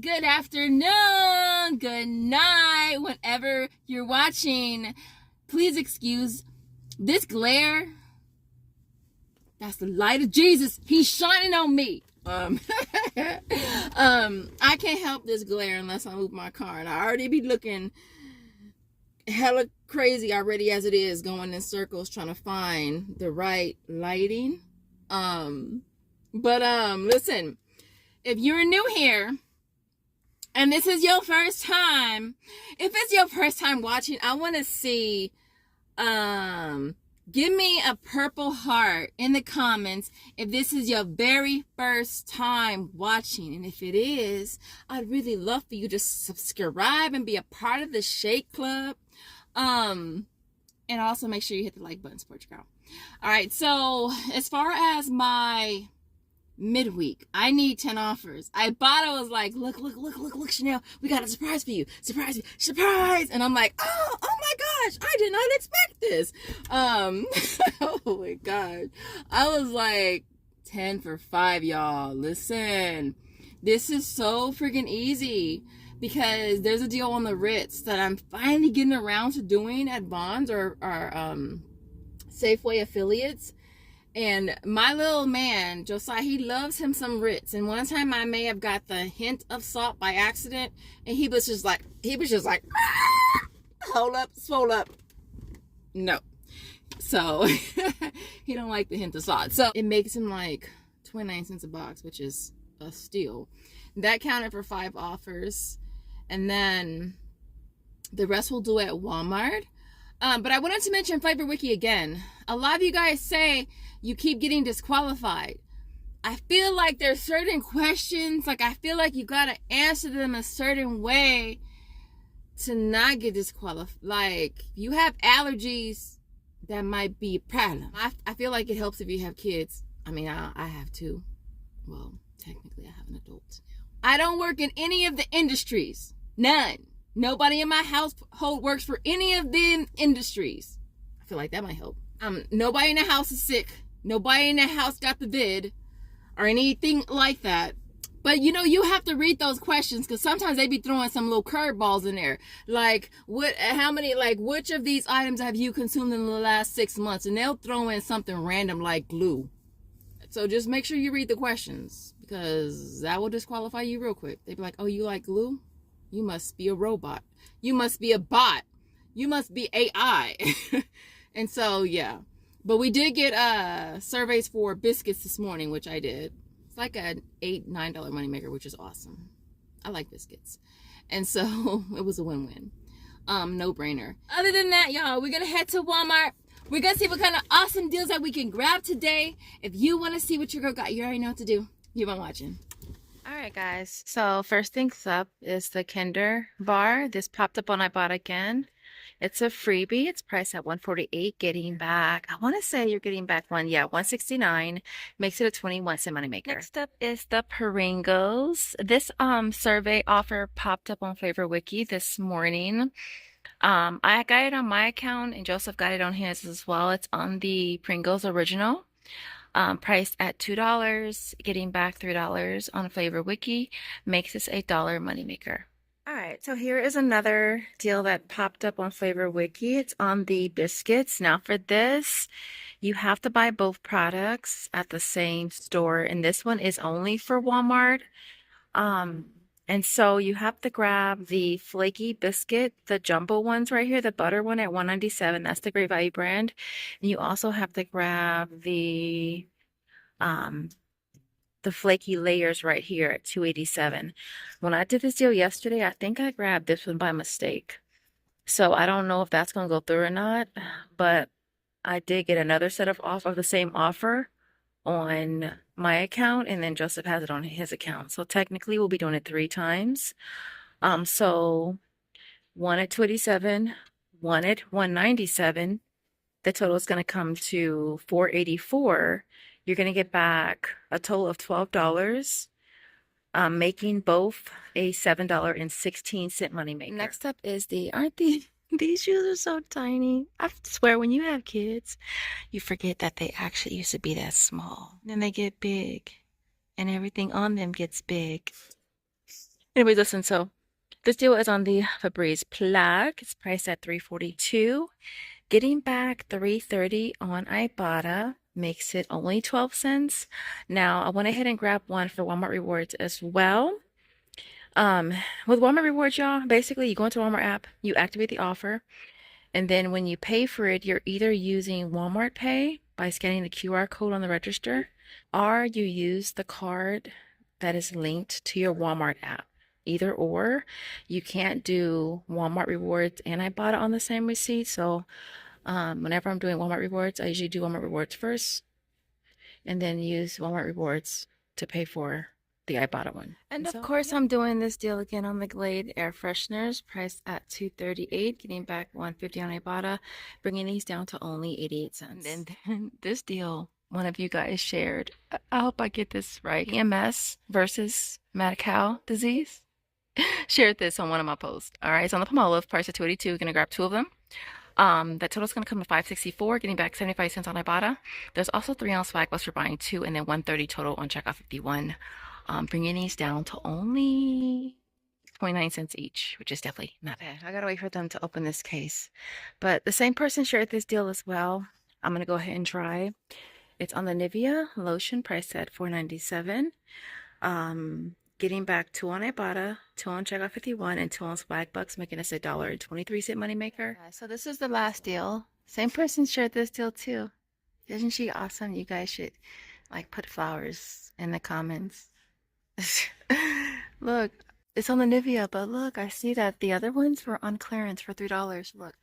good afternoon, good night, whenever you're watching. Please excuse this glare. That's the light of Jesus. He's shining on me. I can't help this glare unless I move my car, and I already be looking hella crazy already as it is, going in circles trying to find the right lighting. Listen, if you're new here and this is your first time, if it's your first time watching, I want to see, give me a purple heart in the comments if this is your very first time watching. And if it is, I'd really love for you to subscribe and be a part of the Shake Club. And also make sure you hit the like button, support your girl. All right, so as far as my midweek, I need 10 offers. Ibotta was like, look, Chanel, we got a surprise for you. Surprise. And I'm like, oh my gosh, I did not expect this. Oh my gosh. I was like, 10 for 5, y'all. Listen, this is so freaking easy because there's a deal on the Ritz that I'm finally getting around to doing at Bonds or Safeway affiliates. And my little man, Josiah, he loves him some Ritz. And one time I may have got the hint of salt by accident. And he was just like, hold up, swole up. No. So he don't like the hint of salt. So it makes him like 29 cents a box, which is a steal. That counted for 5 offers. And then the rest we'll do at Walmart. But I wanted to mention Flavor Wiki again. A lot of you guys say you keep getting disqualified. I feel like there's certain questions, like I feel like you gotta answer them a certain way to not get disqualified. Like, you have allergies, that might be a problem. I feel like it helps if you have kids. I mean, I have two. Well, technically I have an adult now. I don't work in any of the industries. None. Nobody in my household works for any of the industries. I feel like that might help. Nobody in the house is sick. Nobody in the house got the vid or anything like that. But you know, you have to read those questions because sometimes they be throwing some little curveballs in there. Like, which of these items have you consumed in the last 6 months? And they'll throw in something random like glue. So just make sure you read the questions because that will disqualify you real quick. They'd be like, oh, you like glue? You must be a robot. You must be a bot. You must be AI. And so, yeah. But we did get surveys for biscuits this morning, which I did. It's like an $8-9 moneymaker, which is awesome. I like biscuits. And so it was a win-win. No brainer. Other than that, y'all, we're going to head to Walmart. We're going to see what kind of awesome deals that we can grab today. If you want to see what your girl got, you already know what to do. You've been watching. All right, guys. So first things up is the Kinder bar. This popped up on Ibotta again. It's a freebie. It's priced at $148. Getting back, I want to say you're getting back $169. Makes it a 21-cent moneymaker. Next up is the Pringles. This survey offer popped up on Flavor Wiki this morning. I got it on my account and Joseph got it on his as well. It's on the Pringles original. Priced at $2, getting back $3 on Flavor Wiki, makes this a $1 moneymaker. All right, so here is another deal that popped up on Flavor Wiki. It's on the biscuits. Now for this, you have to buy both products at the same store, and this one is only for Walmart. And so you have to grab the flaky biscuit, the jumbo ones right here, the butter one at $1.97. That's the Great Value brand. And you also have to grab the flaky layers right here at $2.87. When I did this deal yesterday, I think I grabbed this one by mistake. So I don't know if that's going to go through or not, but I did get another set of the same offer on my account, and then Joseph has it on his account. So technically we'll be doing it 3 times. So one at $2.87, one at $1.97. The total is going to come to $4.84. You're going to get back a total of $12, making both a $7.16 moneymaker. Next up is these shoes are so tiny. I swear when you have kids, you forget that they actually used to be that small. Then they get big and everything on them gets big. Anyways, listen, so this deal is on the Febreze plug. It's priced at $342. Getting back $330 on Ibotta makes it only 12 cents. Now, I went ahead and grabbed one for Walmart Rewards as well. With Walmart Rewards, y'all, basically you go into Walmart app, you activate the offer, and then when you pay for it, you're either using Walmart Pay by scanning the QR code on the register, or you use the card that is linked to your Walmart app. Either or, you can't do Walmart Rewards and Ibotta on the same receipt. So whenever I'm doing Walmart Rewards, I usually do Walmart Rewards first and then use Walmart Rewards to pay for the Ibotta one. And of course, I'm doing this deal again on the Glade air fresheners, priced at $238, getting back $150 on Ibotta, bringing these down to only 88 cents. And then this deal, one of you guys shared, I hope I get this right, PMS versus mad cow disease. Shared this on one of my posts. All right, so on the Palmolive, priced at $282, gonna grab 2 of them. That total is going to come to $564, getting back 75 cents on Ibotta. There's also 3 on Swagbucks for buying 2, and then $130 total on checkout 51. Bringing these down to only 29 cents each, which is definitely not bad. I gotta wait for them to open this case. But the same person shared this deal as well. I'm gonna go ahead and try. It's on the Nivea lotion, priced at $4.97. Getting back 2 on Ibotta, 2 on checkout 51, and 2 on Swagbucks, making us $1.23 moneymaker. So this is the last deal. Same person shared this deal too. Isn't she awesome? You guys should like put flowers in the comments. Look, it's on the Nivea, but look, I see that the other ones were on clearance for $3. Look,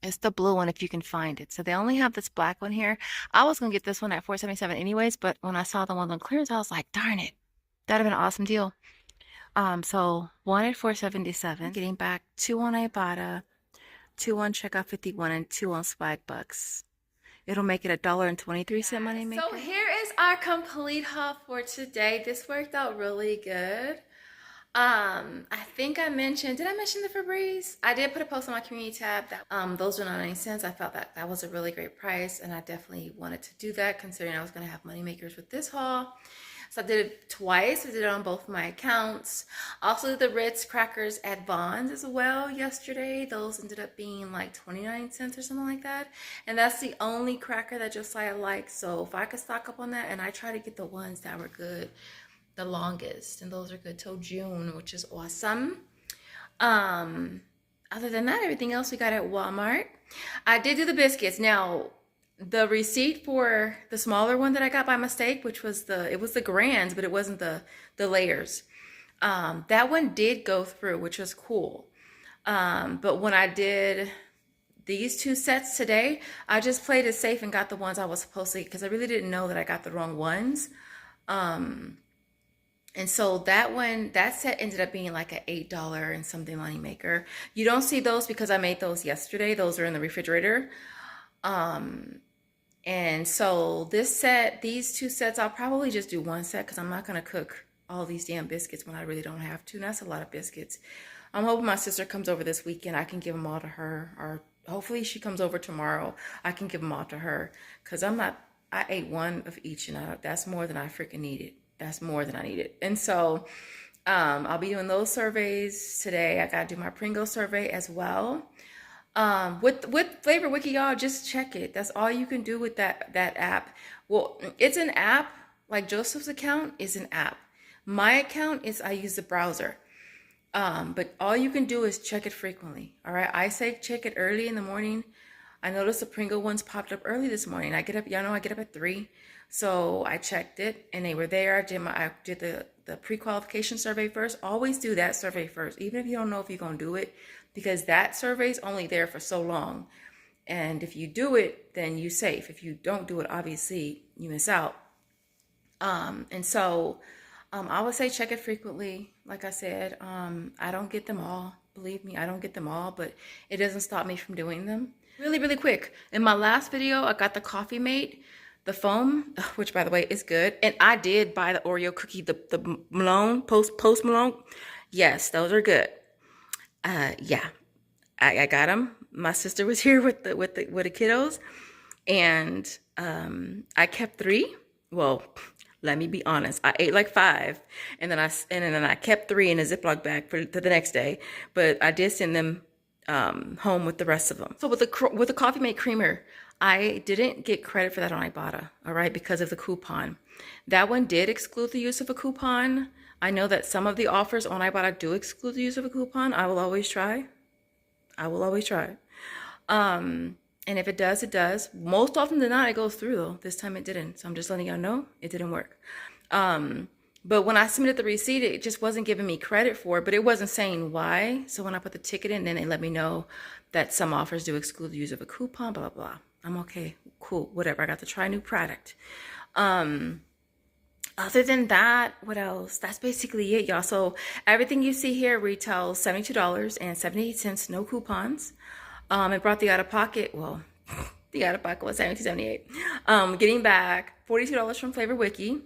it's the blue one if you can find it. So they only have this black one here. I was gonna get this one at $4.77 anyways, but when I saw the one on clearance, I was like, darn it. That'd have been an awesome deal. So 1 at $4.77, getting back 2 on Ibotta, 2 on checkout 51, and 2 on Swagbucks. It'll make it $1.23 money maker. So here is our complete haul for today. This worked out really good. I think I mentioned, did I mention the Febreze? I did put a post on my community tab that those were 99 cents. I felt that that was a really great price, and I definitely wanted to do that considering I was going to have money makers with this haul. So I did it twice. I did it on both my accounts. Also the Ritz crackers at Vons as well yesterday. Those ended up being like 29 cents or something like that. And that's the only cracker that Josiah likes. So if I could stock up on that, and I try to get the ones that were good the longest, and those are good till June, which is awesome. Other than that, everything else we got at Walmart. I did do the biscuits. Now, the receipt for the smaller one that I got by mistake, which was it was the grands, but it wasn't the layers. That one did go through, which was cool. But when I did these 2 sets today, I just played it safe and got the ones I was supposed to get because I really didn't know that I got the wrong ones. And so that set ended up being like an $8 and something money maker. You don't see those because I made those yesterday. Those are in the refrigerator. And so these 2 sets, I'll probably just do 1 set because I'm not going to cook all these damn biscuits when I really don't have to. And that's a lot of biscuits. I'm hoping my sister comes over this weekend. I can give them all to her, or hopefully she comes over tomorrow. I can give them all to her because I ate 1 of each, and that's more than I freaking needed. That's more than I needed. And so I'll be doing those surveys today. I got to do my Pringle survey as well. With Flavor Wiki, y'all, just check it. That's all you can do with that app. Well, it's an app. Like Joseph's account is an app. My account is, I use the browser. But all you can do is check it frequently. All right. I say check it early in the morning. I noticed the Pringle ones popped up early this morning. I get up, y'all know I get up at 3. So I checked it and they were there. I did the pre-qualification survey first. Always do that survey first, even if you don't know if you're going to do it, because that survey is only there for so long. And if you do it, then you're safe. If you don't do it, obviously you miss out. And so I would say check it frequently. Like I said, I don't get them all. Believe me, I don't get them all, but it doesn't stop me from doing them. Really, really quick. In my last video, I got the Coffee Mate, the foam, which by the way is good. And I did buy the Oreo cookie, the Malone, Post Malone. Yes, those are good. Yeah, I got them. My sister was here with the kiddos, and I kept 3. Well, Let me be honest. I ate like 5, and then I kept 3 in a Ziploc bag for the next day. But I did send them home with the rest of them. So with the Coffee Mate creamer, I didn't get credit for that on Ibotta, all right, because of the coupon. That one did exclude the use of a coupon. I know that some of the offers on Ibotta do exclude the use of a coupon. I will always try. I will always try. And if it does, it does. Most often than not, it goes through though. This time it didn't. So I'm just letting y'all know it didn't work. But when I submitted the receipt, it just wasn't giving me credit for it, but it wasn't saying why. So when I put the ticket in, then they let me know that some offers do exclude the use of a coupon, blah, blah, blah. I'm okay, cool, whatever. I got to try a new product. Other than that, what else? That's basically it, y'all. So everything you see here retails $72.78, no coupons. It brought the out-of-pocket, well, the out-of-pocket was $72.78. Getting back $42 from Flavor Wiki,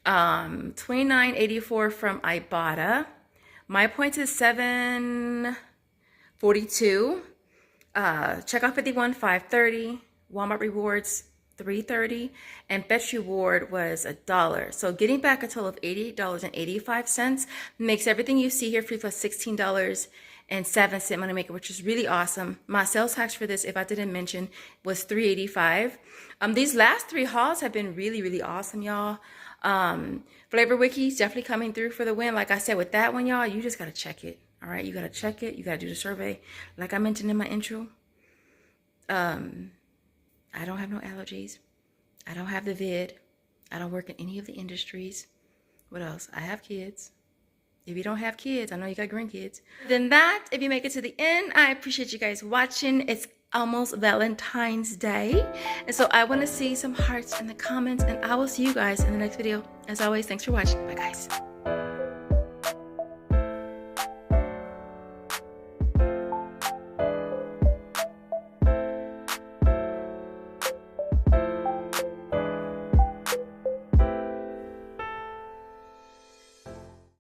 $29.84 from Ibotta. My points is 742. Checkout 51, 530. Walmart rewards, $3.30, and Fetch Reward was $1. So getting back a total of $88.85 makes everything you see here free plus $16.07 moneymaker, which is really awesome. My sales tax for this, if I didn't mention, was $3.85. These last 3 hauls have been really, really awesome, y'all. Flavor Wiki's definitely coming through for the win. Like I said, with that one, y'all, you just gotta check it. All right, you gotta check it. You gotta do the survey. Like I mentioned in my intro, I don't have no allergies. I don't have the vid. I don't work in any of the industries. What else? I have kids. If you don't have kids, I know you got grandkids. Then that, if you make it to the end, I appreciate you guys watching. It's almost Valentine's Day. And so I want to see some hearts in the comments, and I will see you guys in the next video. As always, thanks for watching. Bye, guys.